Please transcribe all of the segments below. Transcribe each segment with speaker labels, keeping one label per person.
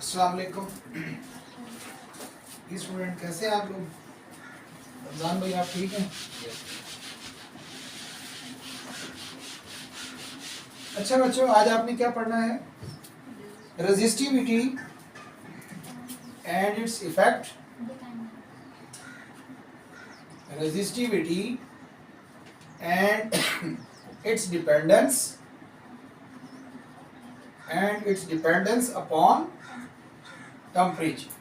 Speaker 1: अस्सलाम वालेकुम स्टूडेंट, कैसे हैं आप लोग? रमजान भाई, आप ठीक हैं? अच्छा बच्चों, आज आपने क्या पढ़ना है? Resistivity and its effect, resistivity and its dependence upon temperature.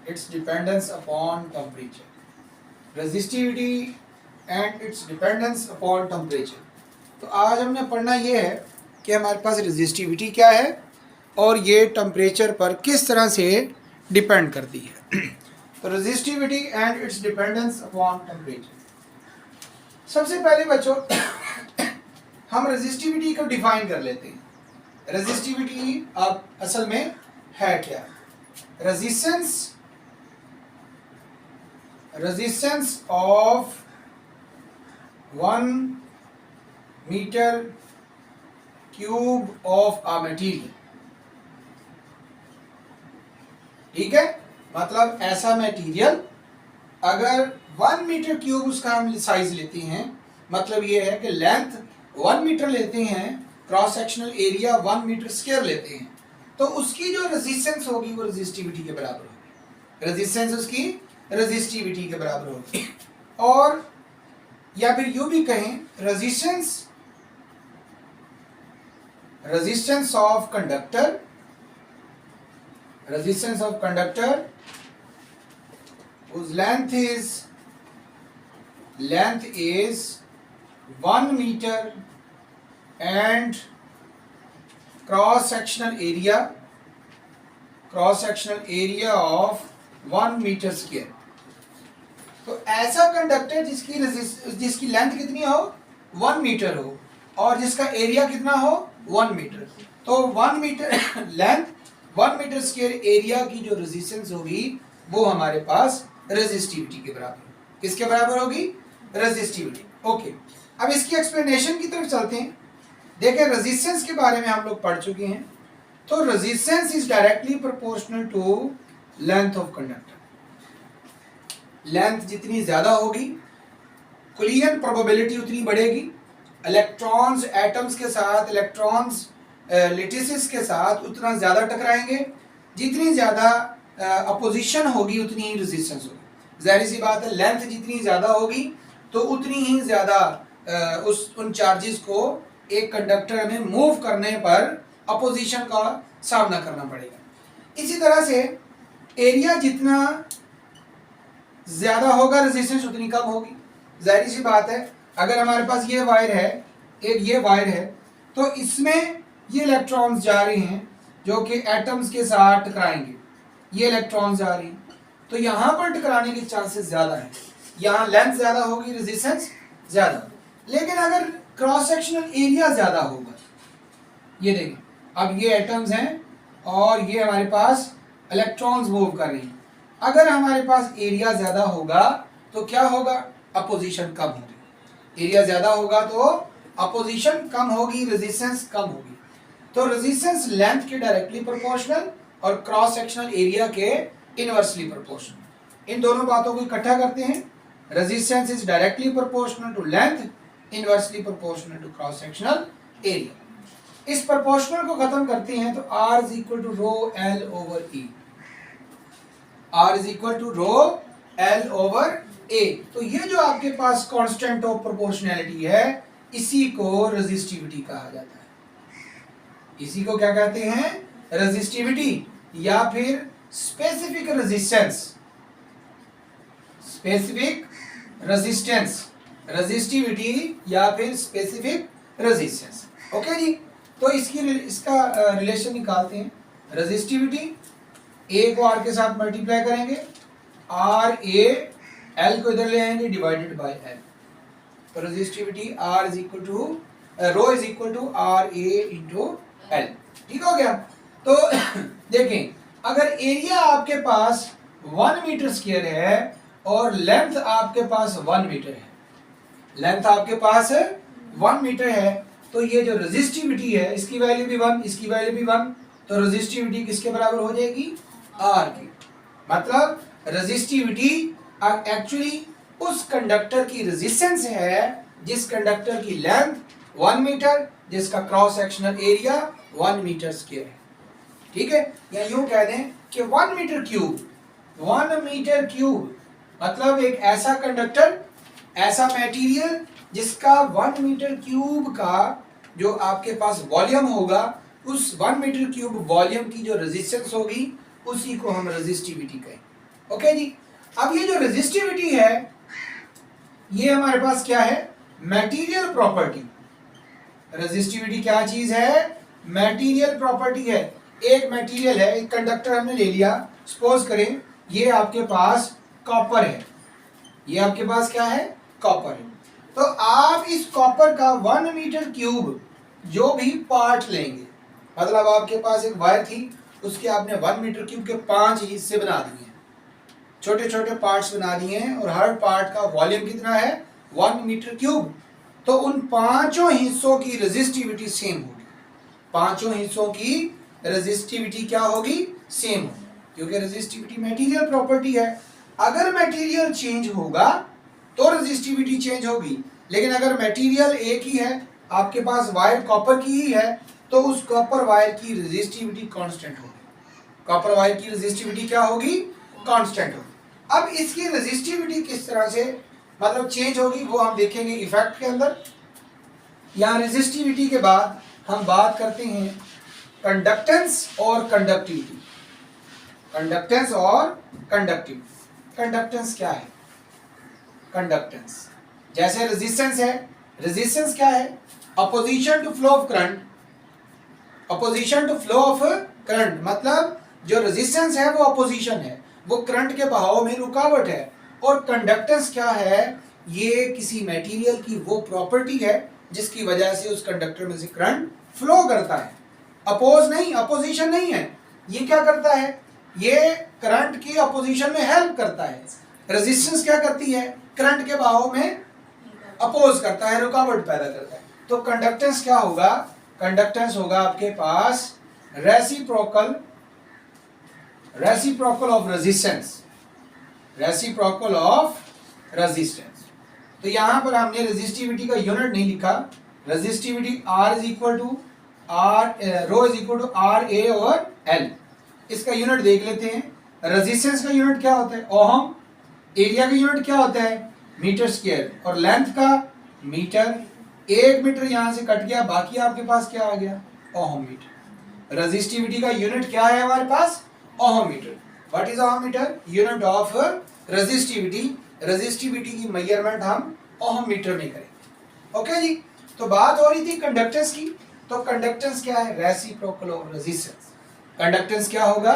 Speaker 1: Its dependence upon temperature. Resistivity and its dependence upon temperature. तो आज हमने पढ़ना ये है कि हमारे पास रेजिस्टिविटी क्या है और ये टेम्परेचर पर किस तरह से डिपेंड करती है। तो resistivity and its dependence upon temperature. सबसे पहले बच्चों हम रेजिस्टिविटी को डिफाइन कर लेते हैं। रेजिस्टिविटी अब असल में है क्या? Resistance of 1 metre cube of a material. ठीक है, मतलब ऐसा मटेरियल अगर 1 मीटर क्यूब उसका हम साइज लेते हैं, मतलब ये है कि लेंथ 1 मीटर लेते हैं, cross sectional area 1 metre square लेते हैं, तो उसकी जो रेजिस्टेंस होगी वो रेजिस्टिविटी के बराबर होगी। रेजिस्टेंस उसकी रेजिस्टिविटी के बराबर होगी। और या फिर यूं भी कहें, resistance of conductor whose length is 1 meter and cross sectional area of 1 meter square। तो ऐसा कंडक्टर जिसकी लेंथ कितनी हो, 1 मीटर हो, और जिसका एरिया कितना हो, 1 मीटर। तो 1 metre length, 1 metre square area की जो रेजिस्टेंस होगी वो हमारे पास रेजिस्टिविटी के बराबर। किसके बराबर होगी? रेजिस्टिविटी। ओके, अब इसकी एक्सप्लेनेशन की तरफ चलते हैं। देखिए, रेजिस्टेंस के बारे में हम लोग पढ़ चुके हैं। तो resistance is directly proportional to length of conductor. Length जितनी ज्यादा होगी, कोलिजन प्रोबेबिलिटी उतनी बढ़ेगी। इलेक्ट्रॉन्स एटम्स के साथ, इलेक्ट्रॉन्स लैटिसेस के साथ उतना ज्यादा टकराएंगे। जितनी ज्यादा अपोजिशन होगी उतनी ही रेजिस्टेंस होगी। जाहिर सी बात है, लेंथ जितनी ज्यादा होगी तो उतनी ही ज्यादा उन चार्जेस को एक कंडक्टर में मूव करने पर अपोजिशन का सामना करना पड़ेगा। इसी तरह से एरिया जितना ज्यादा होगा, रेजिस्टेंस उतनी कम होगी। जाहिर सी बात है, अगर हमारे पास ये वायर है, एक ये वायर है, तो इसमें ये इलेक्ट्रॉन्स जा रहे हैं जो कि एटम्स के साथ टकराएंगे। ये इलेक्ट्रॉन्स जा रहे हैं, तो यहाँ पर टकराने के चांसेस ज्यादा है। यहाँ लेंथ ज्यादा होगी, रेजिस्टेंस ज्यादा। लेकिन अगर क्रॉस सेक्शनल एरिया ज्यादा होगा, ये देखें, अब ये एटम्स हैं और ये हमारे पास इलेक्ट्रॉन्स मूव कर रहे हैं। अगर हमारे पास एरिया ज्यादा होगा तो क्या होगा? अपोजिशन कम होगी। एरिया ज्यादा होगा तो अपोजिशन कम होगी, रेजिस्टेंस कम होगी। तो रेजिस्टेंस लेंथ के डायरेक्टली प्रोपोर्शनल और क्रॉस सेक्शनल एरिया के इनवर्सली प्रोपोर्शनल। इन दोनों बातों को इकट्ठा करते हैं। Resistance is directly proportional to length, inversely proportional to cross sectional area. इस प्रोपोर्शनल को खत्म करते हैं तो R is equal to rho L over E। R is equal to rho L over A। तो ये जो आपके पास कांस्टेंट ऑफ प्रोपोर्शनैलिटी है, इसी को रेजिस्टिविटी कहा जाता है। इसी को क्या कहते हैं? रेजिस्टिविटी, या फिर स्पेसिफिक रेजिस्टेंस, रेजिस्टिविटी या फिर स्पेसिफिक रेजिस्टेंस। ओके जी, तो इसका रिलेशन निकालते हैं। रेजिस्टिविटी ए को आर के साथ मल्टीप्लाई करेंगे, आर ए, एल को इधर ले आएंगे, डिवाइडेड बाय एल। तो resistivity R is equal to rho is equal to R A into L. ठीक हो गया? तो देखें, अगर एरिया आपके पास 1 मीटर स्क्वायर है और लेंथ आपके पास 1 मीटर है, लेंथ आपके पास 1 मीटर है, तो ये जो रेजिस्टिविटी है इसकी वैल्यू भी 1, इसकी वैल्यू भी 1, तो रेजिस्टिविटी किसके बराबर हो जाएगी, आर की। मतलब रेजिस्टिविटी एक्चुअली उस कंडक्टर की रेजिस्टेंस है जिस कंडक्टर की लेंथ 1 मीटर, जिसका cross sectional area 1 metre square है। ठीक है, या यूं कह दें कि 1 मीटर क्यूब, 1 मीटर क्यूब मतलब एक ऐसा कंडक्टर, ऐसा मटेरियल जिसका 1 मीटर क्यूब का जो आपके पास वॉल्यूम होगा, उस 1 मीटर क्यूब वॉल्यूम की जो रेजिस्टेंस होगी उसी को हम रेजिस्टिविटी कहें। ओके जी। अब ये जो रेजिस्टिविटी है ये हमारे पास क्या है, मटेरियल प्रॉपर्टी। रेजिस्टिविटी क्या चीज है, मटेरियल प्रॉपर्टी है। एक मटेरियल है, एक कंडक्टर हमने ले लिया, सपोज करें ये आपके पास कॉपर है, ये आपके पास क्या है, कॉपर है। तो आप इस कॉपर का 1 मीटर क्यूब जो भी पार्ट लेंगे, मतलब आपके पास एक वायर थी, उसके आपने 1 मीटर क्यूब के 5 हिस्से बना दिए, छोटे छोटे पार्ट्स बना दिए हैं, और हर पार्ट का वॉल्यूम कितना है, 1 मीटर क्यूब। तो उन पांचों हिस्सों की रेजिस्टिविटी सेम होगी, पांचों हिस्सों की रेजिस्टिविटी क्या होगी, सेम होगी, क्योंकि रेजिस्टिविटी मटेरियल प्रॉपर्टी है। अगर मटेरियल चेंज होगा तो रेजिस्टिविटी चेंज होगी, लेकिन अगर मटेरियल एक ही है, आपके पास वायर कॉपर की ही है, तो उस कॉपर वायर की रेजिस्टिविटी कांस्टेंट होगी। कॉपर वायर की रेजिस्टिविटी क्या होगी, कांस्टेंट होगी। अब इसकी रेजिस्टिविटी किस तरह से मतलब चेंज होगी वो हम देखेंगे इफेक्ट के अंदर। यहाँ रेजिस्टिविटी के बाद हम बात करते हैं कंडक्टेंस और कंडक्टिविटी। कंडक्टेंस और कंडक्टिविटी। कंडक्टेंस क्या है, कंडक्टेंस जैसे रेजिस्टेंस है, रेजिस्टेंस क्या है, opposition to flow of current. Opposition to flow of current मतलब जो रेजिस्टेंस है वो अपोजिशन है, वो करंट के बहाव में रुकावट है। और कंडक्टेंस क्या है, ये किसी मटेरियल की वो प्रॉपर्टी है जिसकी वजह से उस कंडक्टर में से करंट फ्लो करता है। अपोज नहीं, अपोजिशन नहीं है, ये क्या करता है, ये करंट की अपोजिशन में हेल्प करता है। रेजिस्टेंस क्या करती है, करंट के बहाव में अपोज करता है, रुकावट पैदा करता है। तो कंडक्टेंस क्या होगा, कंडक्टेंस होगा आपके पास reciprocal, reciprocal of resistance, reciprocal of resistance. तो यहां पर हमने रेजिस्टिविटी का यूनिट नहीं लिखा, resistivity R is equal to R, rho is equal to R A over L. इसका यूनिट देख लेते हैं। रेजिस्टेंस का यूनिट क्या होता है, ओहम। एरिया का यूनिट क्या होता है, मीटर स्क्वायर, और लेंथ का मीटर। 1 मीटर यहां से कट गया, बाकी आपके पास क्या आ गया, ओहम मीटर। रेजिस्टिविटी का यूनिट क्या है हमारे पास, ohm metre. What is ohm metre, unit of resistivity. Resistivity की मेजरमेंट हम ओहम मीटर में करेंगे। ओके जी। तो बात हो रही थी कंडक्टेंस की, तो कंडक्टेंस क्या है, रेसिप्रोकल ऑफ रेजिस्टेंस। कंडक्टेंस क्या होगा,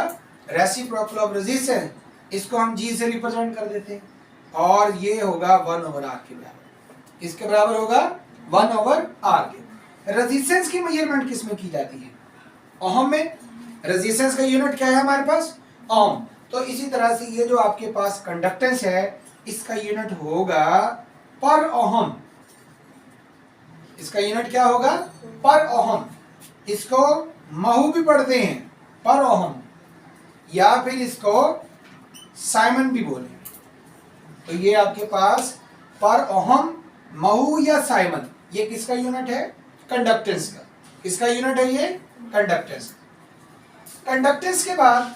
Speaker 1: रेसिप्रोकल ऑफ रेजिस्टेंस। इसको हम जी से रिप्रेजेंट कर देते हैं, और ये होगा 1 ओवर आर के बराबर। इसके बराबर होगा 1 ओवर आर के। रेजिस्टेंस की मेजरमेंट किस में की जाती है, ओहम में। रेजिस्टेंस का यूनिट क्या है हमारे पास, ओम। तो इसी तरह से ये जो आपके पास कंडक्टेंस है, इसका यूनिट होगा पर ओहम। इसका यूनिट क्या होगा, पर ओहम। इसको महू भी पढ़ते हैं, पर ओहम, या फिर इसको साइमन भी बोले। तो ये आपके पास पर ओहम, महू या साइमन, ये किसका यूनिट है, कंडक्टेंस का। किसका यूनिट है ये, कंडक्टेंस। कंडक्टेंस के बाद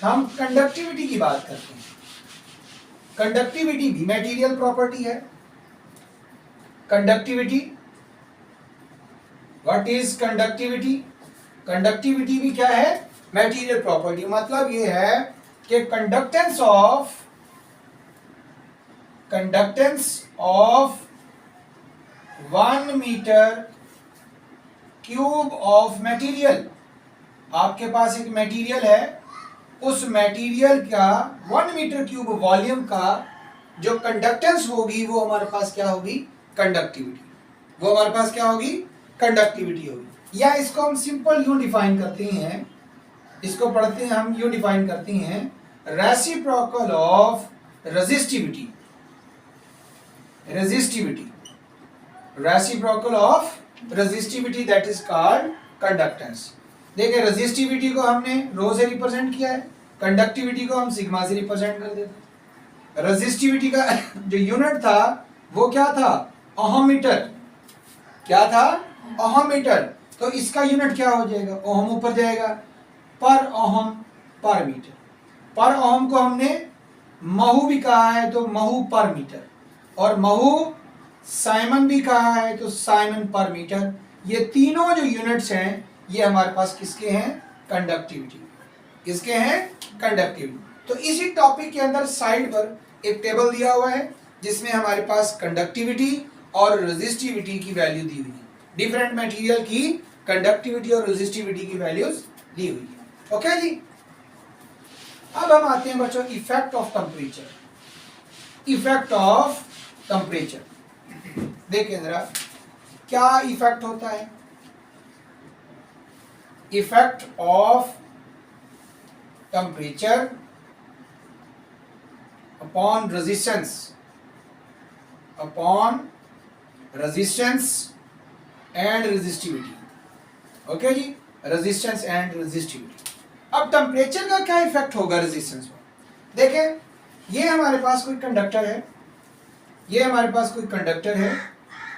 Speaker 1: हम कंडक्टिविटी की बात करते हैं। कंडक्टिविटी भी मटेरियल प्रॉपर्टी है। Conductivity, what is conductivity, conductivity भी क्या है, मटेरियल प्रॉपर्टी। मतलब ये है कि conductance of 1 metre cube of material. आपके पास एक मटेरियल है, उस मटेरियल का 1 मीटर क्यूब वॉल्यूम का जो कंडक्टेंस होगी वो हमारे पास क्या होगी, कंडक्टिविटी। वो हमारे पास क्या होगी, कंडक्टिविटी होगी। या इसको हम सिंपल यूं डिफाइन करते हैं, इसको पढ़ते हैं हम, यूं डिफाइन करते हैं, reciprocal of resistivity. Resistivity, reciprocal of resistivity, that is called conductance. देखिए रेजिस्टिविटी को हमने रो से रिप्रेजेंट किया है, कंडक्टिविटी को हम सिग्मा से रिप्रेजेंट कर देते हैं। रेजिस्टिविटी का जो यूनिट था वो क्या था, ओहम मीटर। क्या था, ओहम मीटर। तो इसका यूनिट क्या हो जाएगा, ओहम ऊपर जाएगा, पर ओहम पर मीटर। पर ओहम को हमने महू भी कहा है तो महू पर मीटर, और महू साइमन भी कहा है तो साइमन पर मीटर। ये तीनों जो यूनिट्स हैं ये हमारे पास किसके हैं, कंडक्टिविटी। किसके हैं, कंडक्टिविटी। तो इसी टॉपिक के अंदर साइड पर एक टेबल दिया हुआ है जिसमें हमारे पास कंडक्टिविटी और रेजिस्टिविटी की वैल्यू दी हुई है। डिफरेंट मटेरियल की कंडक्टिविटी और रेजिस्टिविटी की वैल्यूज दी हुई है। ओके जी। अब हम आते हैं बच्चों effect of temperature. Effect of temperature देखिए जरा क्या इफेक्ट होता है। Effect of temperature upon resistance, upon resistance and resistivity. Okay जी, रेजिस्टेंस एंड रेजिस्टिविटी। अब टेम्परेचर का क्या इफेक्ट होगा रेजिस्टेंस पर। देखें ये हमारे पास कोई कंडक्टर है, ये हमारे पास कोई कंडक्टर है,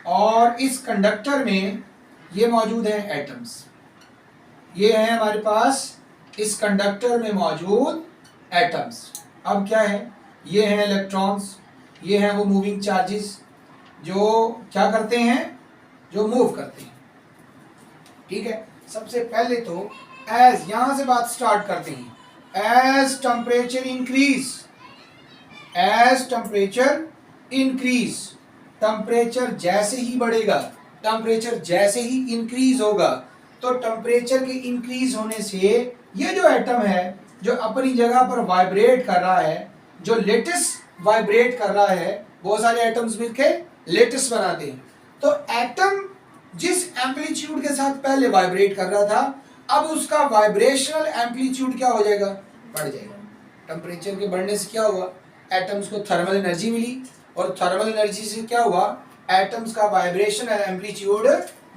Speaker 1: और इस कंडक्टर में ये मौजूद है एटम्स। ये है हमारे पास इस कंडक्टर में मौजूद एटम्स। अब क्या है, ये हैं इलेक्ट्रॉन्स, ये हैं वो मूविंग चार्जेस जो क्या करते हैं, जो मूव करते हैं। ठीक है, सबसे पहले तो एज, यहां से बात स्टार्ट करते हैं। As temperature increase, as temperature increase, temperature जैसे ही बढ़ेगा, टेम्परेचर जैसे ही इंक्रीज होगा, तो टेम्परेचर के इंक्रीज होने से ये जो एटम है जो अपनी जगह पर वाइब्रेट कर रहा है, जो लेटिस वाइब्रेट कर रहा है, बहुत सारे एटम्स मिलके लेटिस बनाते हैं। तो एटम जिस एम्पलीट्यूड के साथ पहले वाइब्रेट कर रहा था, अब उसका वाइब्रेशनल एम्पलीट्यूड क्या हो जाएगा, बढ़ जाएगा। टेम्परेचर के बढ़ने से क्या हुआ, एटम्स को थर्मल एनर्जी मिली, और थर्मल एनर्जी से क्या हुआ, एटम्स का वाइब्रेशनल एम्पलीट्यूड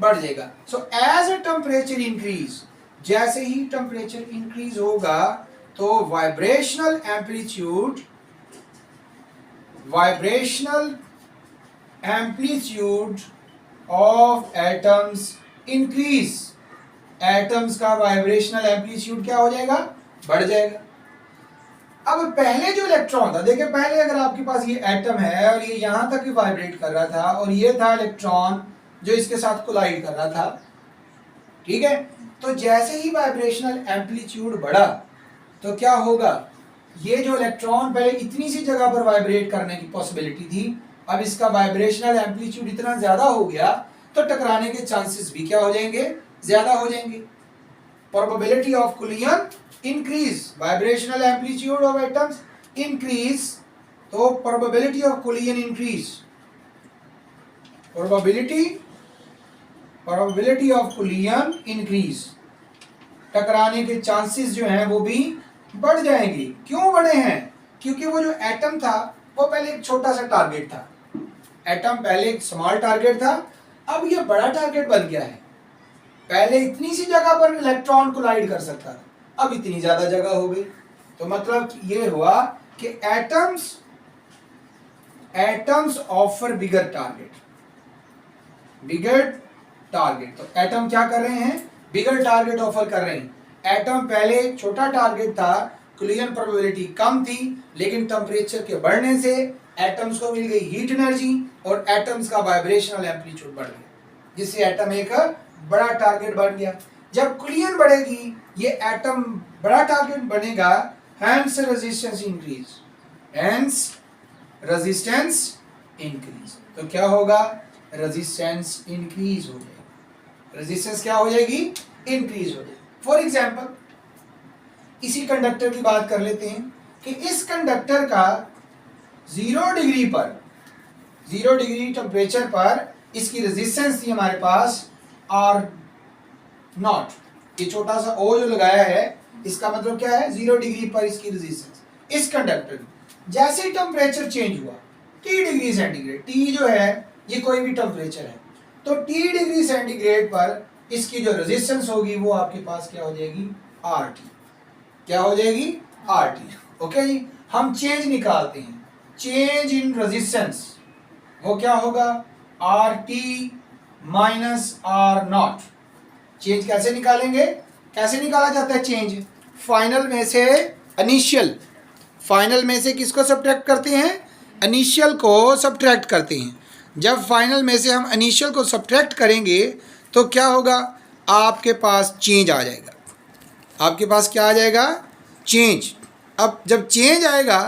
Speaker 1: बढ़ जाएगा। So as a temperature increase, जैसे ही टेम्परेचर इंक्रीज होगा तो vibrational amplitude, vibrational amplitude of atoms increase, atoms का वाइब्रेशनल एम्पलीट्यूड क्या हो जाएगा, बढ़ जाएगा। अब पहले जो इलेक्ट्रॉन था, देखिए पहले अगर आपके पास ये एटम है और ये यहां तक ही वाइब्रेट कर रहा था, और ये था इलेक्ट्रॉन जो इसके साथ कोलाइड कर रहा था। ठीक है, तो जैसे ही वाइब्रेशनल एम्पलीट्यूड बढ़ा तो क्या होगा, ये जो इलेक्ट्रॉन पहले इतनी सी जगह पर वाइब्रेट करने की पॉसिबिलिटी थी, अब इसका वाइब्रेशनल एम्पलीट्यूड इतना ज्यादा हो गया तो टकराने के चांसेस भी क्या हो जाएंगे, ज्यादा हो जाएंगे। Probability of collision increase, vibrational amplitude of atoms increase, तो probability of collision increase, probability of collision increase, टकराने के चांसेस जो हैं वो भी बढ़ जाएंगे। क्यों बढ़े हैं, क्योंकि वो जो एटम था वो पहले एक छोटा सा टारगेट था, एटम पहले एक स्मॉल टारगेट था, अब ये बड़ा टारगेट बन गया है। पहले इतनी सी जगह पर इलेक्ट्रॉन कोलाइड कर सकता था, अब इतनी ज्यादा जगह हो गई। तो मतलब ये हुआ कि एटम्स ऑफर बिगर टारगेट, बिगर टारगेट। तो एटम क्या कर रहे हैं, बिगर टारगेट ऑफर कर रहे हैं। एटम पहले छोटा टारगेट था, कोलिजन प्रोबेबिलिटी कम थी, लेकिन टेम्परेचर के बढ़ने से एटम्स को मिल गई हीट एनर्जी और एटम्स का वाइब्रेशनल एम्पलीट्यूड बढ़ गया, जिससे एटम एक बड़ा टारगेट बन गया। जब कोलिजन बढ़ेगी, ये एटम बड़ा टारगेट बनेगा, hence resistance increase, hence resistance increase. तो क्या होगा, रेजिस्टेंस इंक्रीज हो जाएगी, रेजिस्टेंस क्या हो जाएगी, इंक्रीज हो जाएगी। फॉर एग्जाम्पल इसी कंडक्टर की बात कर लेते हैं कि इस कंडक्टर का 0 डिग्री पर, 0 डिग्री टेम्परेचर पर इसकी रेजिस्टेंस थी हमारे पास R नॉट। ये छोटा सा O जो लगाया है इसका मतलब क्या है, 0 डिग्री पर इसकी रेजिस्टेंस। इस कंडक्टर की जैसे ही टेम्परेचर चेंज हुआ T डिग्री सेंटीग्रेड, T जो है ये कोई भी टेम्परेचर है, तो T डिग्री सेंटीग्रेड पर इसकी जो रेजिस्टेंस होगी वो आपके पास क्या हो जाएगी, आर टी। क्या हो जाएगी, आर टी। ओके जी, हम चेंज निकालते हैं, चेंज इन रेजिस्टेंस वो क्या होगा, R T minus R naught. Change कैसे निकालेंगे, कैसे निकाला जाता है चेंज, फाइनल में से इनिशियल, फाइनल में से किसको सब्ट्रैक्ट करते हैं, इनिशियल को सब्ट्रैक्ट करते हैं। जब फाइनल में से हम इनिशियल को सब्ट्रैक्ट करेंगे तो क्या होगा, आपके पास चेंज आ जाएगा, आपके पास क्या आ जाएगा, चेंज। अब जब चेंज आएगा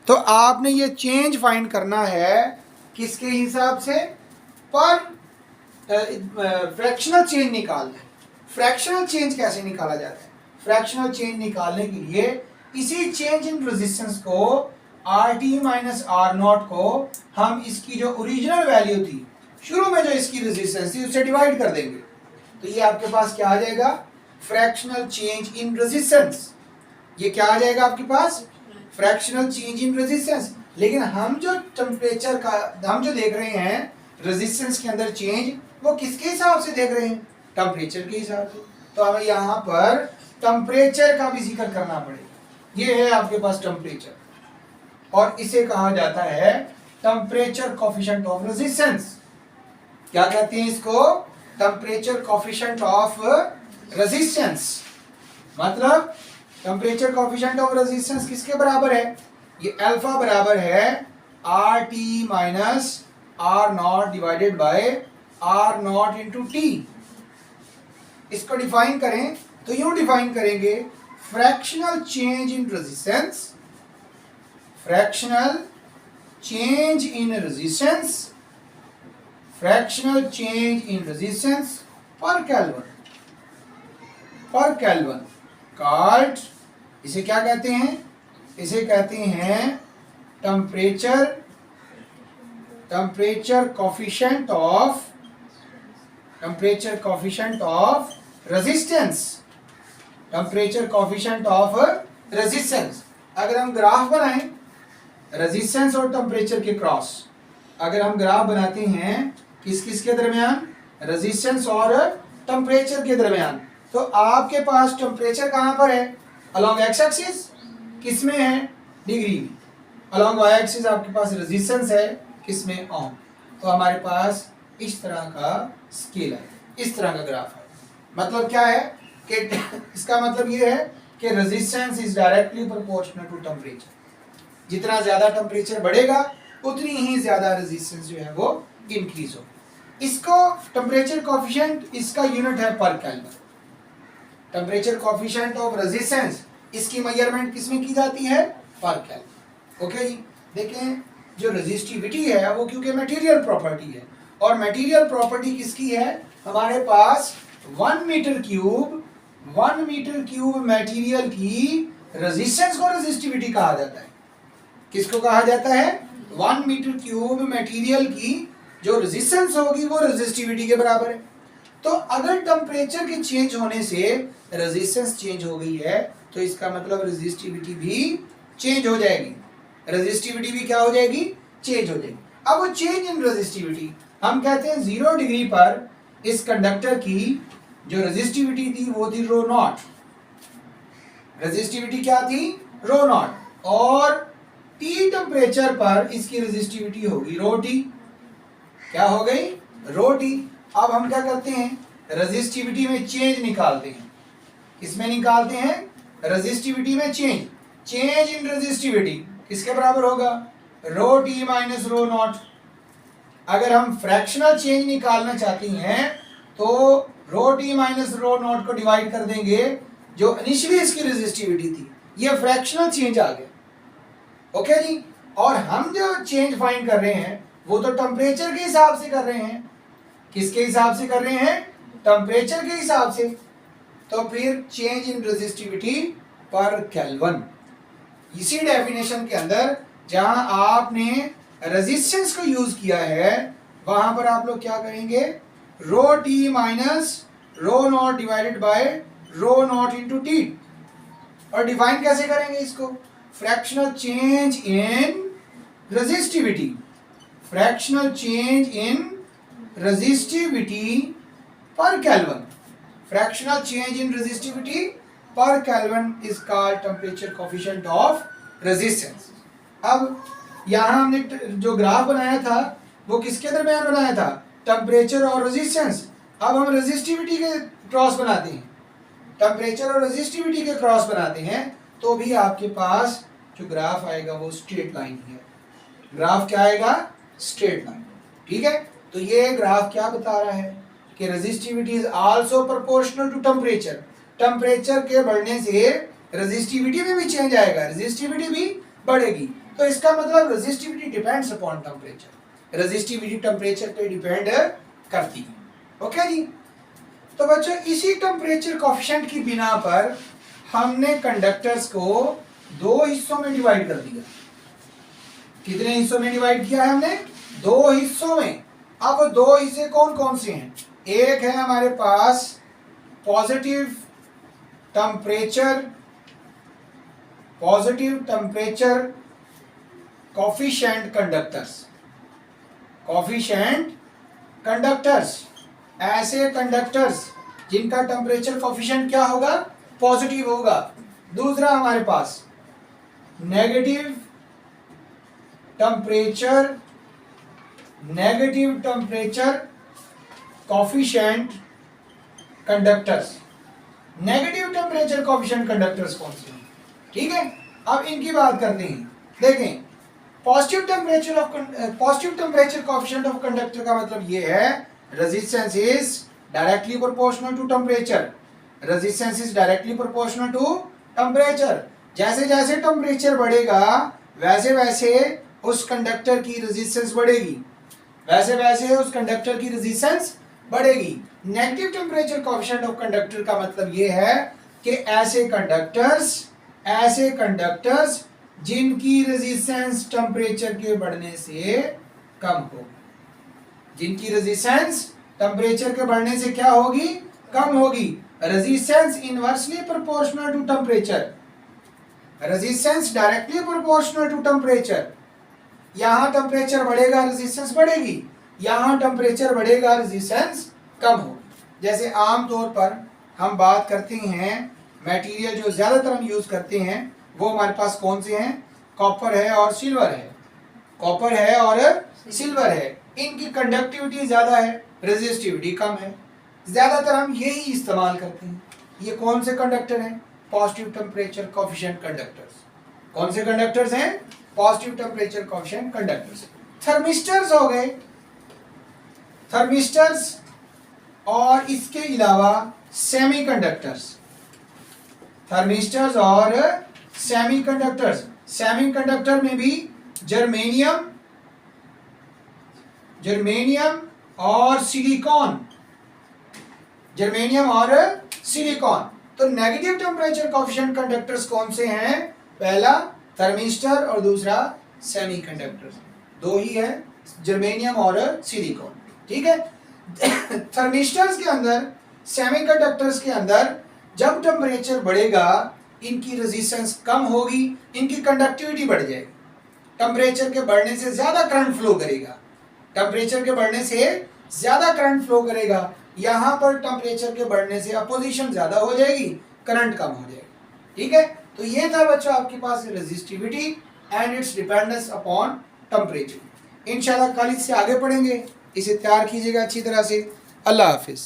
Speaker 1: तो आपने ये चेंज फाइंड करना है किसके हिसाब से, पर फ्रैक्शनल चेंज निकालना है। फ्रैक्शनल चेंज कैसे निकाला जाता है, फ्रैक्शनल चेंज निकालने के लिए इसी चेंज इन रेजिस्टेंस को R T minus R naught को हम इसकी जो ओरिजिनल वैल्यू थी, शुरू में जो इसकी रेजिस्टेंस थी, उससे डिवाइड कर देंगे। तो ये आपके पास क्या आ जाएगा, फ्रैक्शनल चेंज इन रेजिस्टेंस। ये क्या आ जाएगा आपके पास, फ्रैक्शनल चेंज इन रेजिस्टेंस। लेकिन हम जो टेम्परेचर का हम जो देख रहे हैं रेजिस्टेंस के अंदर चेंज, वो किसके हिसाब से देख रहे हैं, टेम्परेचर के हिसाब से। तो हमें यहाँ पर टेम्परेचर का भी जिक्र करना पड़ेगा। ये है आपके पास टेम्परेचर, और इसे कहा जाता है टेम्परेचर कोफिशिएंट ऑफ रेजिस्टेंस। क्या कहते हैं इसको, टेम्परेचर कोफिशिएंट ऑफ रेजिस्टेंस। मतलब टेम्परेचर कोफिशिएंट ऑफ रेजिस्टेंस किसके बराबर है, ये अल्फा बराबर है R T minus R naught divided by R naught into T. इसको डिफाइन करें तो यूं डिफाइन करेंगे, fractional change in resistance, fractional change in resistance, fractional change in resistance per kelvin, per kelvin called, इसे क्या कहते हैं, इसे कहते हैं temperature, temperature coefficient of, temperature coefficient of resistance, temperature coefficient of resistance. अगर हम ग्राफ बनाएं रेजिस्टेंस और टेम्परेचर के क्रॉस, अगर हम ग्राफ बनाते हैं किस किस के दरमियान, रेजिस्टेंस और टेम्परेचर के दरमियान, तो आपके पास टेम्परेचर कहाँ पर है, अलोंग एक्स एक्सिस, किस में है, डिग्री में। अलोंग वाई एक्सिस आपके पास रेजिस्टेंस है, किस में, ओम। तो हमारे पास इस तरह का स्केल है, इस तरह का ग्राफ है। मतलब क्या है कि इसका मतलब ये है कि resistance is directly proportional to temperature. जितना ज्यादा टेम्परेचर बढ़ेगा उतनी ही ज्यादा रेजिस्टेंस जो है वो इंक्रीज हो। इसको टेम्परेचर कोफिशिएंट, इसका यूनिट है पर kelvin. Temperature coefficient of resistance, इसकी मेजरमेंट किसमें की जाती है, पर केल्विन। ओके जी, देखें जो रेजिस्टिविटी है वो क्योंकि मटेरियल प्रॉपर्टी है, और मटेरियल प्रॉपर्टी किसकी है, हमारे पास 1 metre cube, 1 metre cube material की रेजिस्टेंस को रेजिस्टिविटी कहा जाता है। किसको कहा जाता है, 1 मीटर क्यूब मटेरियल की जो रेजिस्टेंस होगी वो रेजिस्टिविटी के बराबर है। तो अगर टेम्परेचर के चेंज होने से रेजिस्टेंस चेंज हो गई है तो इसका मतलब रेजिस्टिविटी भी चेंज हो जाएगी, रेजिस्टिविटी भी क्या हो जाएगी, चेंज हो जाएगी। अब वो चेंज इन रेजिस्टिविटी, हम कहते हैं 0 डिग्री पर इस कंडक्टर की जो रेजिस्टिविटी थी वो थी रो नॉट, रेजिस्टिविटी क्या थी, रो नॉट, और टी टेम्परेचर पर इसकी रेजिस्टिविटी होगी रो टी। क्या हो गई, रो टी। अब हम क्या करते हैं, रेजिस्टिविटी में चेंज निकालते हैं। किसमें निकालते हैं, रेजिस्टिविटी में चेंज। चेंज इन रेजिस्टिविटी किसके बराबर होगा, रो टी माइनस रो नॉट। अगर हम फ्रैक्शनल चेंज निकालना चाहते हैं तो रो टी माइनस रो नॉट को डिवाइड कर देंगे, जो इनिशियली इसकी रेजिस्टिविटी थी, ये फ्रैक्शनल चेंज आ गया। ओके जी, और हम जो चेंज फाइंड कर रहे हैं वो तो टेम्परेचर के हिसाब से कर रहे हैं। किसके हिसाब से कर रहे हैं, टेम्परेचर के हिसाब से। तो फिर change in resistivity per kelvin, इसी डेफिनेशन के अंदर जहां आपने रेजिस्टेंस को यूज किया है वहां पर आप लोग क्या करेंगे, rho T minus rho naught divided by rho naught into T. और डिफाइन कैसे करेंगे इसको, fractional change in resistivity, fractional change in resistivity per kelvin. Fractional change in resistivity per kelvin is called temperature coefficient of resistance. अब यहाँ हमने जो graph बनाया था वो किसके दरमियान बनाया था, टेम्परेचर और रेजिस्टेंस। अब हम रेजिस्टिविटी के क्रॉस बनाते हैं, टेम्परेचर और रेजिस्टिविटी के क्रॉस बनाते हैं, तो भी आपके पास जो ग्राफ आएगा वो स्ट्रेट लाइन है। ग्राफ क्या आएगा, स्ट्रेट लाइन। ठीक है, तो ये ग्राफ क्या बता रहा है कि resistivity is also proportional to temperature. Temperature के बढ़ने से रेजिस्टिविटी में भी चेंज आएगा, रेजिस्टिविटी भी बढ़ेगी। तो इसका मतलब resistivity depends upon temperature, resistivity temperature पे डिपेंड करती है। ओके जी, तो बच्चों इसी टेम्परेचर कोफिशिएंट की बिना पर हमने कंडक्टर्स को दो हिस्सों में डिवाइड कर दिया। कितने हिस्सों में डिवाइड किया है हमने, दो हिस्सों में। अब दो हिस्से कौन कौन से हैं, एक है हमारे पास positive temperature coefficient conductors, coefficient conductors, ऐसे कंडक्टर्स जिनका टेम्परेचर कोफिशिएंट क्या होगा, पॉजिटिव होगा। दूसरा हमारे पास negative temperature coefficient conductors. Negative temperature coefficient conductors कौन से हैं, ठीक है। अब इनकी बात करते हैं। देखें, positive temperature coefficient of conductor का मतलब ये है resistance is directly proportional to temperature, resistance is directly proportional to temperature. जैसे जैसे टेम्परेचर बढ़ेगा वैसे वैसे उस कंडक्टर की रेजिस्टेंस बढ़ेगी, वैसे वैसे उस कंडक्टर की रेजिस्टेंस बढ़ेगी। Negative temperature coefficient of conductor का मतलब ये है कि ऐसे कंडक्टर्स जिनकी रेजिस्टेंस टेम्परेचर के बढ़ने से कम हो, जिनकी रेजिस्टेंस टेम्परेचर के बढ़ने से क्या होगी, कम होगी। Resistance inversely proportional to temperature, resistance directly proportional to temperature. यहां टेम्परेचर बढ़ेगा रेजिस्टेंस बढ़ेगी, यहां टेम्परेचर बढ़ेगा रेजिस्टेंस कम होगी। जैसे आमतौर पर हम बात करते हैं मटेरियल जो ज्यादातर हम यूज करते हैं वो हमारे पास कौन से हैं, कॉपर है और सिल्वर है, कॉपर है और सिल्वर है। इनकी कंडक्टिविटी ज्यादा है, रेजिस्टिविटी कम है। ज्यादातर हम यही इस्तेमाल करते हैं। ये कौन से कंडक्टर हैं, पॉजिटिव टेम्परेचर कोफिशिएंट कंडक्टर्स। कौन से कंडक्टर्स हैं, positive temperature coefficient conductors. Thermistors हो गए, थर्मिस्टर्स, और इसके अलावा सेमीकंडक्टर्स, थर्मिस्टर्स और सेमीकंडक्टर्स। सेमीकंडक्टर में भी जर्मेनियम और सिलिकॉन, जर्मेनियम और सिलिकॉन। तो नेगेटिव टेम्परेचर कोफिशिएंट कंडक्टर्स कौन से हैं, पहला थर्मिस्टर और दूसरा सेमीकंडक्टर्स, दो ही है, जर्मेनियम और सिलिकॉन। ठीक है, थर्मिस्टर्स के अंदर, सेमीकंडक्टर्स के अंदर जब टेम्परेचर बढ़ेगा इनकी रेजिस्टेंस कम होगी, इनकी कंडक्टिविटी बढ़ जाएगी। टेम्परेचर के बढ़ने से ज्यादा करंट फ्लो करेगा, टेम्परेचर के बढ़ने से ज्यादा करंट फ्लो करेगा। यहां पर टेम्परेचर के बढ़ने से अपोजिशन ज्यादा हो जाएगी, करंट कम हो जाएगी। ठीक है, तो ये था बच्चों आपके पास resistivity and its dependence upon temperature. इंशाल्लाह कल इससे आगे पढ़ेंगे, इसे तैयार कीजिएगा अच्छी तरह से। अल्लाह हाफिज।